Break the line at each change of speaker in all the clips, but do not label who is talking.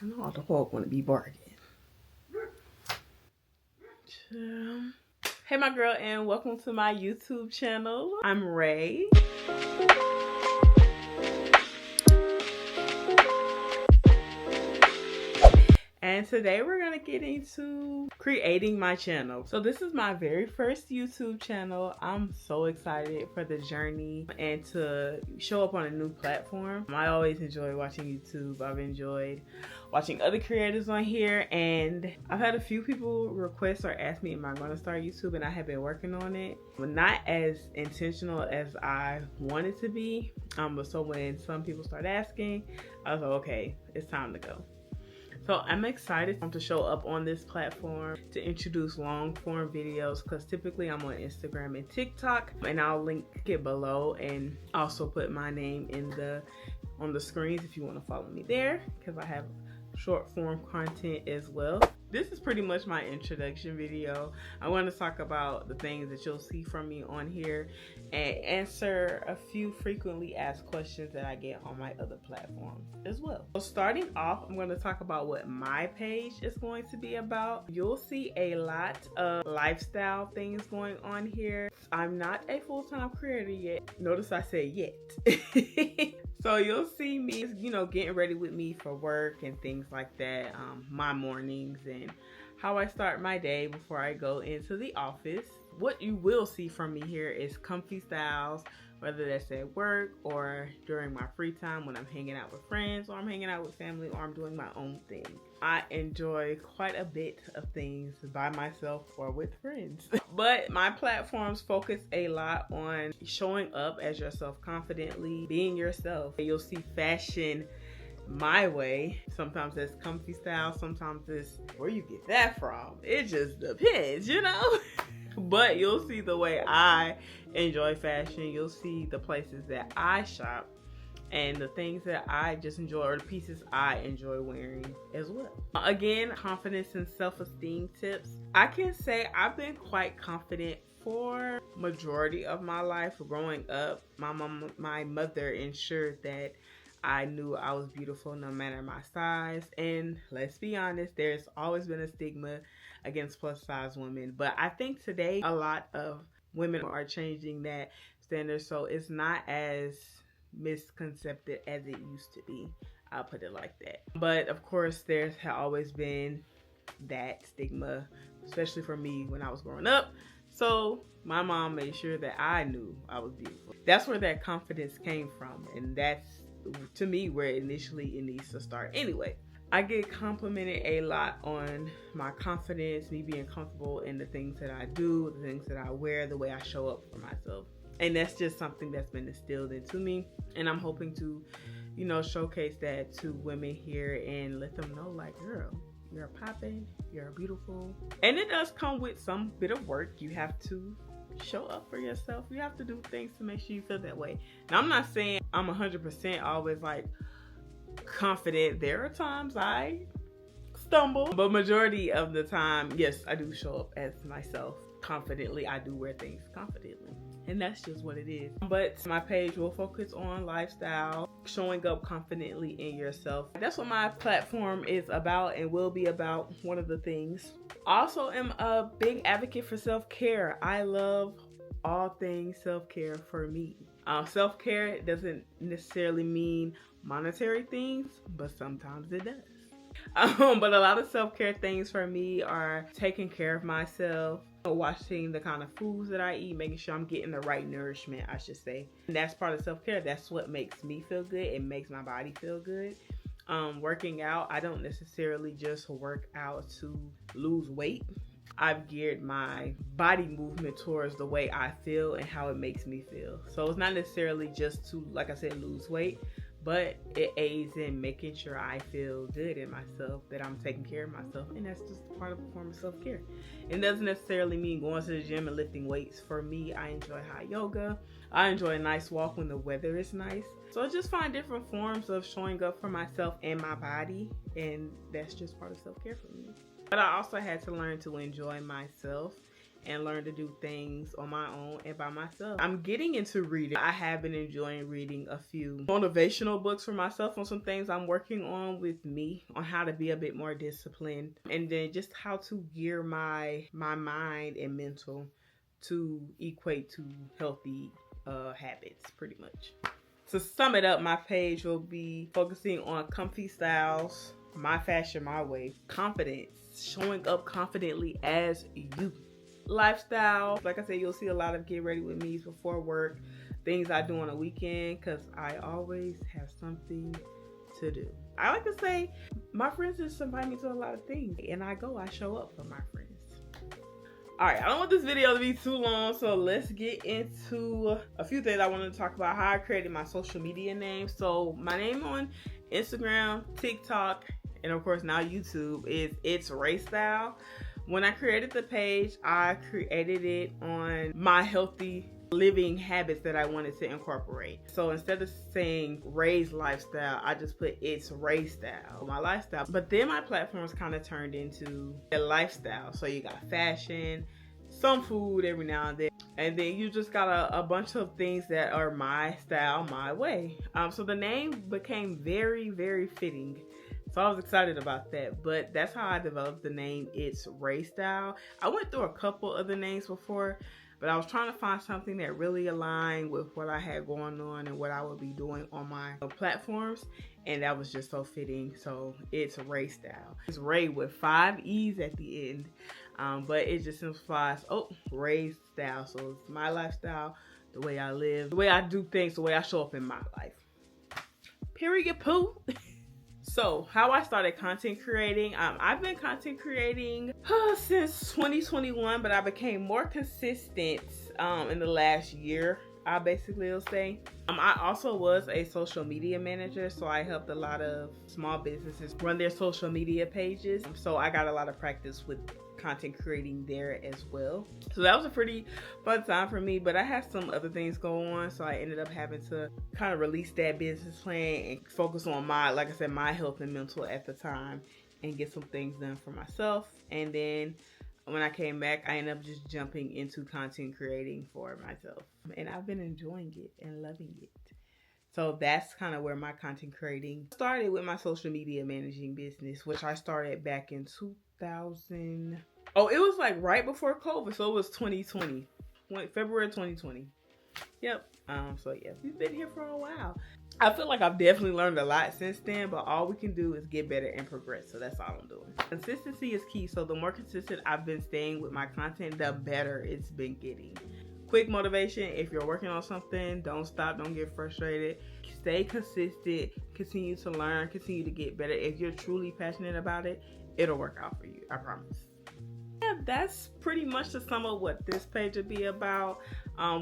No, the dog want to be barking. Hey my girl, and welcome to my YouTube channel. I'm Ray. And today we're gonna get into creating my channel. So this is my very first YouTube channel. I'm so excited for the journey and to show up on a new platform. I always enjoy watching YouTube. I've enjoyed watching other creators on here, and I've had a few people request or ask me, am I gonna start YouTube? And I have been working on it, but not as intentional as I wanted to be. But so when some people start asking, I was like, okay, it's time to go. So I'm excited to show up on this platform to introduce long form videos, because typically I'm on Instagram and TikTok, and I'll link it below and also put my name on the screens if you want to follow me there, because I have short form content as well. This is pretty much my introduction video. I want to talk about the things that you'll see from me on here and answer a few frequently asked questions that I get on my other platforms as well. So starting off, I'm going to talk about what my page is going to be about. You'll see a lot of lifestyle things going on here. I'm not a full-time creator yet. Notice I said yet. So you'll see me, getting ready with me for work and things like that, my mornings and how I start my day before I go into the office. What you will see from me here is comfy styles, whether that's at work or during my free time when I'm hanging out with friends, or I'm hanging out with family, or I'm doing my own thing. I enjoy quite a bit of things by myself or with friends. But my platforms focus a lot on showing up as yourself confidently, being yourself. You'll see fashion my way. Sometimes it's comfy style, sometimes it's where you get that from. It just depends, But you'll see the way I enjoy fashion. You'll see the places that I shop and the things that I just enjoy, or the pieces I enjoy wearing as well. Again, confidence and self-esteem tips. I can say I've been quite confident for majority of my life. Growing up, my mother ensured that I knew I was beautiful no matter my size. And let's be honest, there's always been a stigma against plus size women. But I think today a lot of women are changing that standard, so it's not as misconcepted as it used to be. I'll put it like that. But of course, there's always been that stigma, especially for me when I was growing up. So my mom made sure that I knew I was beautiful. That's where that confidence came from, and that's, to me, where initially it needs to start. Anyway, I get complimented a lot on my confidence, me being comfortable in the things that I do, the things that I wear, the way I show up for myself. And that's just something that's been instilled into me. And I'm hoping to, showcase that to women here and let them know, like, girl, you're popping, you're beautiful. And it does come with some bit of work. You have to show up for yourself. You have to do things to make sure you feel that way. Now, I'm not saying I'm 100% always like confident. There are times I stumble, but majority of the time, yes, I do show up as myself confidently. I do wear things confidently, and that's just what it is. But my page will focus on lifestyle, showing up confidently in yourself. That's what my platform is about and will be about, one of the things. Also am a big advocate for self-care. I love all things self-care for me. Self-care doesn't necessarily mean monetary things, but sometimes it does. But a lot of self-care things for me are taking care of myself, watching the kind of foods that I eat, making sure I'm getting the right nourishment, I should say. And that's part of self-care. That's what makes me feel good. It makes my body feel good. Working out, I don't necessarily just work out to lose weight. I've geared my body movement towards the way I feel and how it makes me feel. So it's not necessarily just to, like I said, lose weight, but it aids in making sure I feel good in myself, that I'm taking care of myself, and that's just part of a form of self-care. It doesn't necessarily mean going to the gym and lifting weights. For me, I enjoy hot yoga. I enjoy a nice walk when the weather is nice. So I just find different forms of showing up for myself and my body, and that's just part of self-care for me. But I also had to learn to enjoy myself and learn to do things on my own and by myself. I'm getting into reading. I have been enjoying reading a few motivational books for myself on some things I'm working on with me, on how to be a bit more disciplined, and then just how to gear my mind and mental to equate to healthy habits, pretty much. To sum it up, my page will be focusing on comfy styles, my fashion, my way, confidence, showing up confidently as you. Lifestyle, like I said, you'll see a lot of get ready with me's before work, things I do on a weekend, because I always have something to do. I like to say my friends just invite me to a lot of things, and I show up for my friends. Alright, I don't want this video to be too long, so let's get into a few things I wanted to talk about. How I created my social media name. So my name on Instagram, TikTok, and of course now YouTube is It's Ray Style. When I created the page, I created it on my healthy living habits that I wanted to incorporate. So instead of saying Ray's lifestyle, I just put It's Ray Style, my lifestyle. But then my platforms kind of turned into a lifestyle. So you got fashion, some food every now and then, and then you just got a bunch of things that are my style, my way. So the name became very, very fitting. So I was excited about that, but that's how I developed the name It's Ray Style. I went through a couple other names before, but I was trying to find something that really aligned with what I had going on and what I would be doing on my platforms. And that was just so fitting. So It's Ray Style. It's Ray with 5 E's at the end. But it just simplifies, Ray Style. So it's my lifestyle, the way I live, the way I do things, the way I show up in my life. Period, poo. So how I started content creating, I've been content creating since 2021, but I became more consistent in the last year, I basically will say. I also was a social media manager, so I helped a lot of small businesses run their social media pages. So I got a lot of practice with content creating there as well. So that was a pretty fun time for me, but I had some other things going on, so I ended up having to kind of release that business plan and focus on like I said, my health and mental at the time, and get some things done for myself. And then when I came back, I ended up just jumping into content creating for myself, and I've been enjoying it and loving it. So that's kind of where my content creating started, with my social media managing business, which I started back in 2000. It was like right before COVID, so it was 2020, February 2020. Yep. So yeah, we've been here for a while. I feel like I've definitely learned a lot since then, but all we can do is get better and progress. So that's all I'm doing. Consistency is key. So the more consistent I've been staying with my content, the better it's been getting. Quick motivation: if you're working on something, don't stop, don't get frustrated. Stay consistent, continue to learn, continue to get better. If you're truly passionate about it, it'll work out for you, I promise. Yeah, that's pretty much the sum of what this page would be about.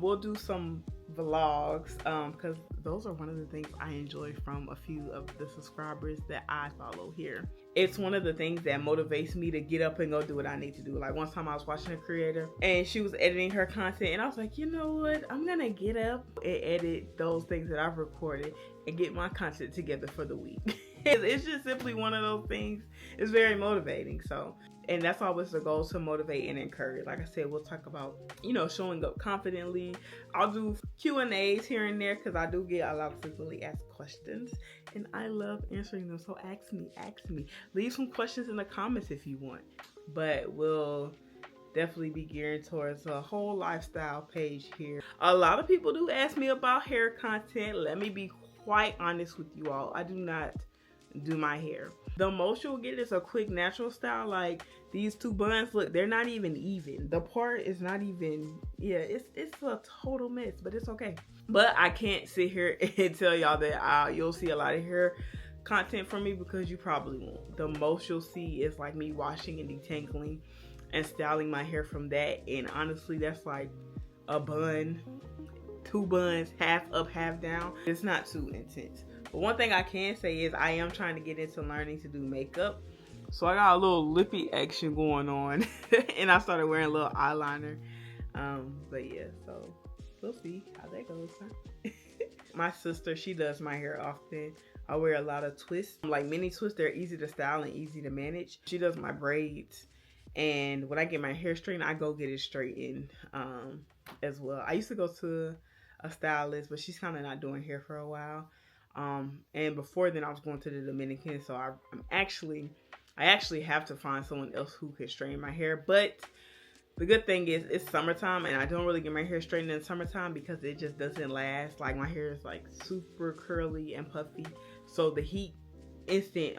We'll do some vlogs because those are one of the things I enjoy from a few of the subscribers that I follow here. It's one of the things that motivates me to get up and go do what I need to do. Like one time I was watching a creator and she was editing her content, and I was like, you know what, I'm gonna get up and edit those things that I've recorded and get my content together for the week. It's just simply one of those things. It's very motivating. So, and that's always the goal, to motivate and encourage. Like I said, we'll talk about, showing up confidently. I'll do Q&As here and there because I do get a lot of frequently asked questions, and I love answering them. So ask me. Leave some questions in the comments if you want. But we'll definitely be geared towards a whole lifestyle page here. A lot of people do ask me about hair content. Let me be quite honest with you all. I do not do my hair. The most you'll get is a quick natural style. Like these two buns, look, they're not even. The part is not even, it's a total mess, but it's okay. But I can't sit here and tell y'all that you'll see a lot of hair content from me, because you probably won't. The most you'll see is like me washing and detangling and styling my hair from that, and honestly that's like a bun, 2 buns, half up, half down. It's not too intense. But one thing I can say is I am trying to get into learning to do makeup. So I got a little lippy action going on and I started wearing a little eyeliner. But yeah, so we'll see how that goes. Huh? My sister, she does my hair often. I wear a lot of twists, like mini twists. They're easy to style and easy to manage. She does my braids, And when I get my hair straightened, I go get it straightened as well. I used to go to a stylist, but she's kind of not doing hair for a while. And before then, I was going to the Dominican, so I actually have to find someone else who could straighten my hair. But the good thing is it's summertime, and I don't really get my hair straightened in summertime because it just doesn't last. Like, my hair is like super curly and puffy, so the heat instant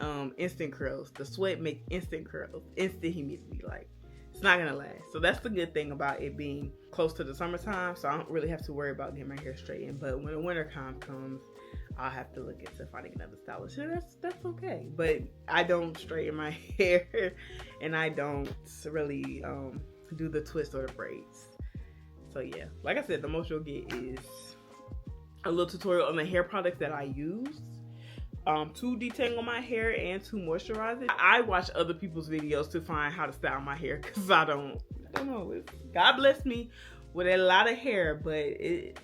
curls. The sweat make instant curls, instant humidity. Like, it's not gonna last. So that's the good thing about it being close to the summertime. So I don't really have to worry about getting my hair straightened. But when the winter time comes, I'll have to look into finding another stylist. And that's okay. But I don't straighten my hair, and I don't really do the twist or the braids. So yeah, like I said, the most you'll get is a little tutorial on the hair products that I use to detangle my hair and to moisturize it. I watch other people's videos to find how to style my hair because I don't know. God bless me with a lot of hair, but it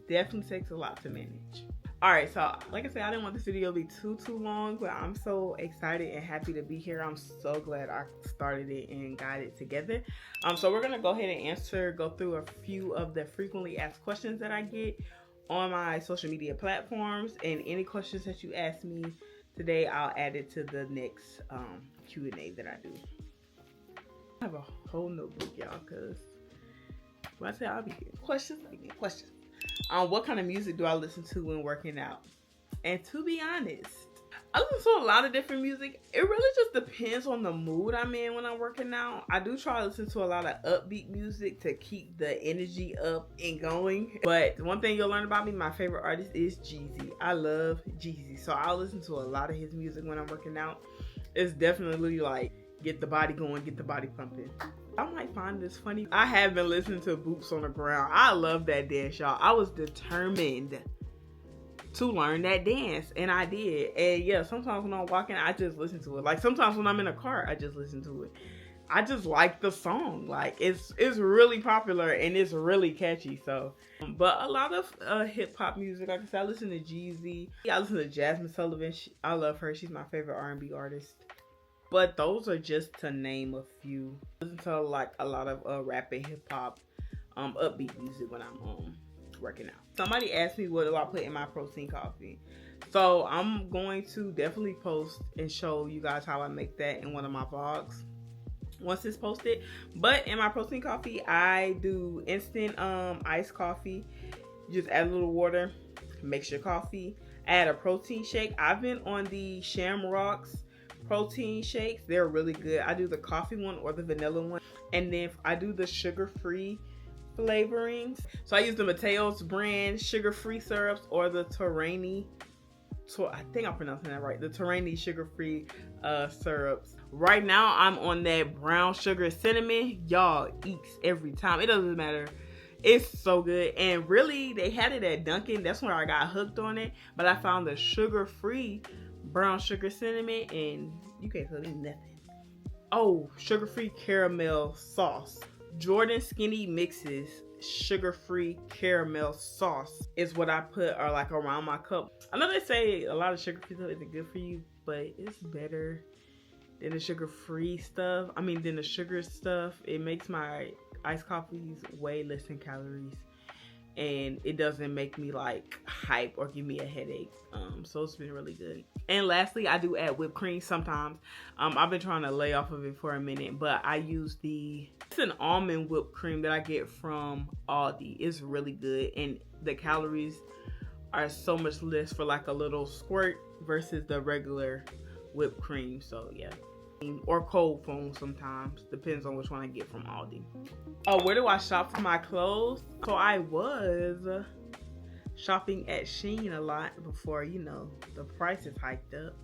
definitely takes a lot to manage. Alright, so like I said, I didn't want this video to be too long, but I'm so excited and happy to be here. I'm so glad I started it and got it together. So we're gonna go ahead and go through a few of the frequently asked questions that I get on my social media platforms, and any questions that you ask me today, I'll add it to the next Q&A that I do. I have a whole notebook, y'all, because when I say I'll be getting questions, I get questions. What kind of music do I listen to when working out? And to be honest, I listen to a lot of different music. It really just depends on the mood I'm in when I'm working out. I do try to listen to a lot of upbeat music to keep the energy up and going. But one thing you'll learn about me, my favorite artist is Jeezy. I love Jeezy. So I'll listen to a lot of his music when I'm working out. It's definitely like get the body going, get the body pumping. I might find this funny. I have been listening to Boots on the Ground. I love that dance, y'all. I was determined to learn that dance, and I did. And yeah, sometimes when I'm walking, I just listen to it. Like, sometimes when I'm in a car, I just listen to it. I just like the song. Like, it's really popular and it's really catchy. So, but a lot of hip hop music. Like I said, I listen to Jeezy. I listen to Jasmine Sullivan. I love her. She's my favorite R&B artist. But those are just to name a few. I listen to like a lot of rap and hip hop, upbeat music when I'm working out. Somebody asked me what do I put in my protein coffee. So I'm going to definitely post and show you guys how I make that in one of my vlogs once it's posted. But in my protein coffee, I do instant iced coffee. Just add a little water, mix your coffee, add a protein shake. I've been on the Shamrocks protein shakes. They're really good. I do the coffee one or the vanilla one, and then I do the sugar-free flavorings. So I use the Mateos brand sugar-free syrups or the Torani. I think I'm pronouncing that right. The Torani sugar-free syrups. Right now I'm on that brown sugar cinnamon. Y'all, eats every time. It doesn't matter. It's so good. And really, they had it at Dunkin'. That's where I got hooked on it. But I found the sugar-free brown sugar cinnamon, and you can't tell me nothing. Oh, sugar-free caramel sauce. Jordan Skinny Mixes sugar-free caramel sauce is what I put or like around my cup. I know they say a lot of sugar-free stuff isn't good for you, but it's better than the sugar-free stuff. I mean, than the sugar stuff. It makes my iced coffees way less in calories, and it doesn't make me like hype or give me a headache. So it's been really good. And lastly, I do add whipped cream sometimes. I've been trying to lay off of it for a minute, but I use it's an almond whipped cream that I get from Aldi. It's really good, and the calories are so much less for like a little squirt versus the regular whipped cream. So yeah. Or cold foam sometimes, depends on which one I get from Aldi. Oh, where do I shop for my clothes? So I was shopping at Shein a lot before, you know, the prices hiked up.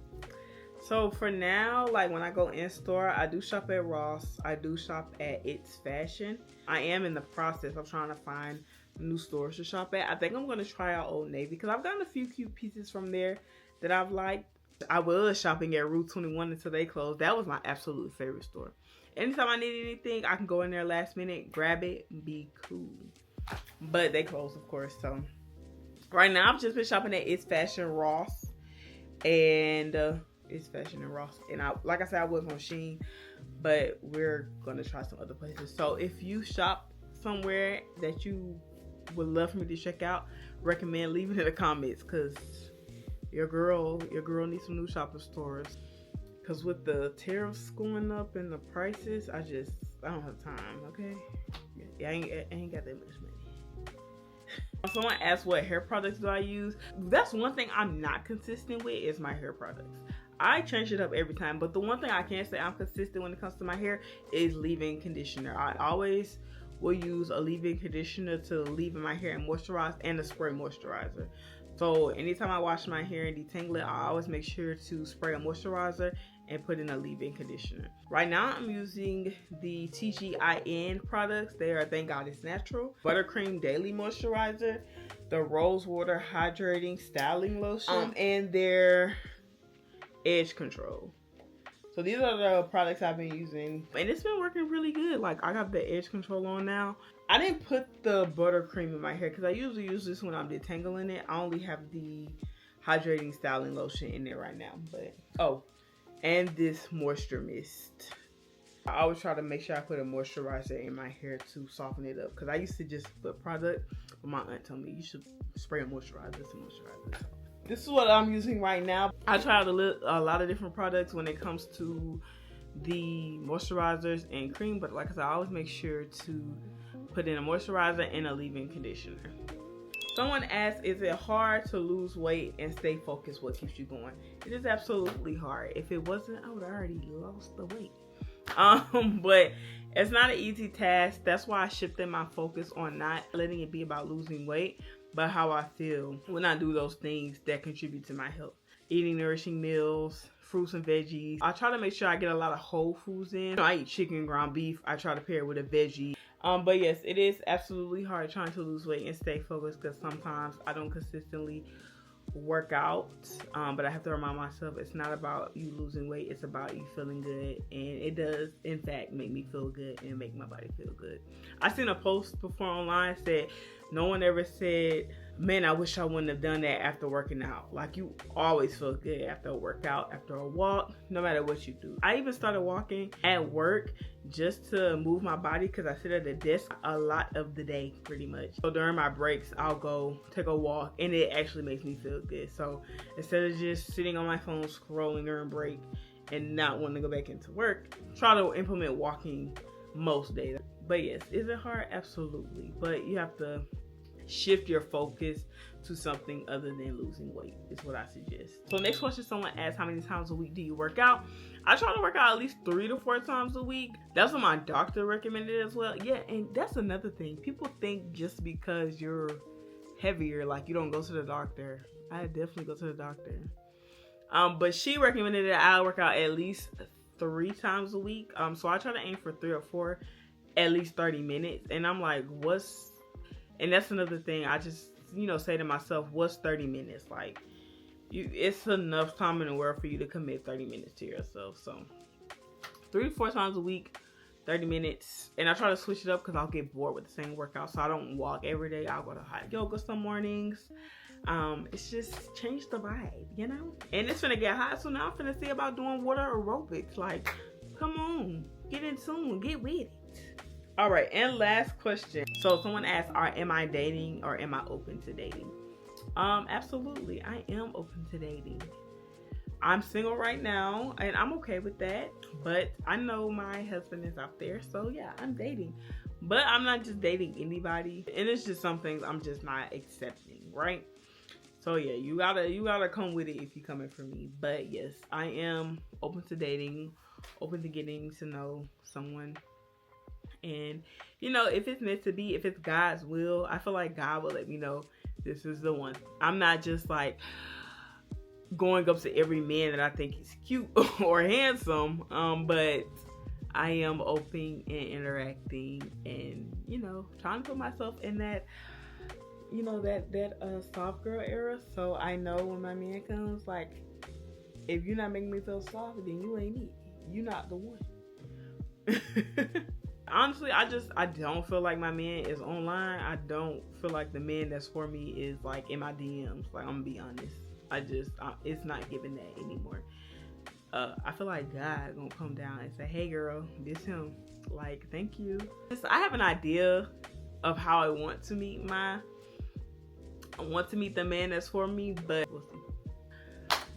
So for now, like when I go in store, I do shop at Ross. I do shop at It's Fashion. I am in the process of trying to find new stores to shop at. I think I'm going to try out Old Navy because I've gotten a few cute pieces from there that I've liked. I was shopping at Rue 21 until they closed. That was my absolute favorite store. Anytime I need anything, I can go in there last minute, grab it, be cool. But they closed, of course. So right now, I've just been shopping at It's Fashion Ross. And it's Fashion and Ross. And like I said, I was on Shein, but we're gonna try some other places. So if you shop somewhere that you would love for me to check out, recommend leaving in the comments, because your girl needs some new shopping stores. Because with the tariffs going up and the prices, I don't have time. Okay, yeah, I ain't got that much money. Someone asked what hair products do I use. That's one thing I'm not consistent with, is my hair products. I change it up every time, but the one thing I can say I'm consistent when it comes to my hair is leave-in conditioner. I always will use a leave-in conditioner to leave in my hair and moisturize, and a spray moisturizer. So anytime I wash my hair and detangle it, I always make sure to spray a moisturizer and put in a leave-in conditioner. Right now I'm using the TGIN products. They are Thank God It's Natural Buttercream Daily Moisturizer, the Rose Water Hydrating Styling Lotion, and their Edge Control. So these are the products I've been using, and it's been working really good. Like, I got the Edge Control on now. I didn't put the buttercream in my hair because I usually use this when I'm detangling it. I only have the hydrating styling lotion in there right now. But and this moisture mist. I always try to make sure I put a moisturizer in my hair to soften it up, because I used to just put product, but my aunt told me you should spray a moisturizer to moisturize it. This is what I'm using right now. I tried a lot of different products when it comes to the moisturizers and cream, but like I said, I always make sure to put in a moisturizer and a leave-in conditioner. Someone asked, is it hard to lose weight and stay focused? What keeps you going? It is absolutely hard. If it wasn't, I would have already lost the weight. But it's not an easy task. That's why I shifted my focus on not letting it be about losing weight, but how I feel when I do those things that contribute to my health. Eating nourishing meals, fruits and veggies. I try to make sure I get a lot of whole foods in. I eat chicken, ground beef. I try to pair it with a veggie. But yes, it is absolutely hard trying to lose weight and stay focused, because sometimes I don't consistently work out. But I have to remind myself, it's not about you losing weight, it's about you feeling good. And it does, in fact, make me feel good and make my body feel good. I seen a post before online said, no one ever said, man, I wish I wouldn't have done that after working out. Like, you always feel good after a workout, after a walk, no matter what you do. I even started walking at work just to move my body, because I sit at the desk a lot of the day, pretty much. So during my breaks, I'll go take a walk, and it actually makes me feel good. So instead of just sitting on my phone scrolling during break and not wanting to go back into work, try to implement walking most days. But yes, is it hard? Absolutely. But you have to shift your focus to something other than losing weight, is what I suggest. So next question, someone asked, how many times a week do you work out? I try to work out at least 3 to 4 times a week. That's what my doctor recommended as well. Yeah, and that's another thing. People think just because you're heavier, like, you don't go to the doctor. I definitely go to the doctor. But she recommended that I work out at least 3 times a week. So I try to aim for 3 or 4, at least 30 minutes. And I'm like, and that's another thing. I just, say to myself, what's 30 minutes? Like, it's enough time in the world for you to commit 30 minutes to yourself. So 3 to 4 times a week, 30 minutes. And I try to switch it up because I'll get bored with the same workout. So I don't walk every day. I'll go to hot yoga some mornings. It's just change the vibe, And it's gonna get hot, so now I'm finna see about doing water aerobics. Like, come on, get in tune, get with it. All right, and last question. So someone asked, am I dating or am I open to dating? Absolutely, I am open to dating. I'm single right now, and I'm okay with that. But I know my husband is out there, so yeah, I'm dating. But I'm not just dating anybody, and it's just some things I'm just not accepting, right? So yeah, you gotta come with it if you're coming for me. But yes, I am open to dating, open to getting to know someone. And if it's meant to be, if it's God's will, I feel like God will let me know this is the one. I'm not just like going up to every man that I think is cute or handsome, but I am open and interacting, and trying to put myself in that that soft girl era. So I know when my man comes, like, if you're not making me feel soft, then you ain't it. You're not the one. Honestly, I don't feel like my man is online. I don't feel like the man that's for me is like in my DMs. Like, I'm gonna be honest. It's not giving that anymore. I feel like God gonna come down and say, hey girl, this him. Like, thank you. I have an idea of how I want to meet the man that's for me, but we'll see.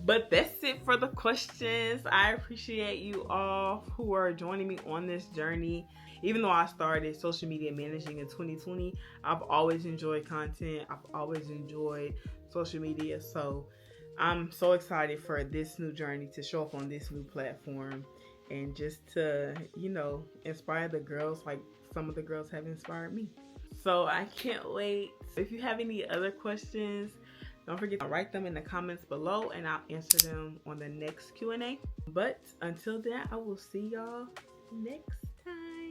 But that's it for the questions. I appreciate you all who are joining me on this journey. Even though I started social media managing in 2020, I've always enjoyed content. I've always enjoyed social media. So I'm so excited for this new journey to show up on this new platform and just to, you know, inspire the girls like some of the girls have inspired me. So I can't wait. If you have any other questions, don't forget to write them in the comments below and I'll answer them on the next Q&A. But until then, I will see y'all next time.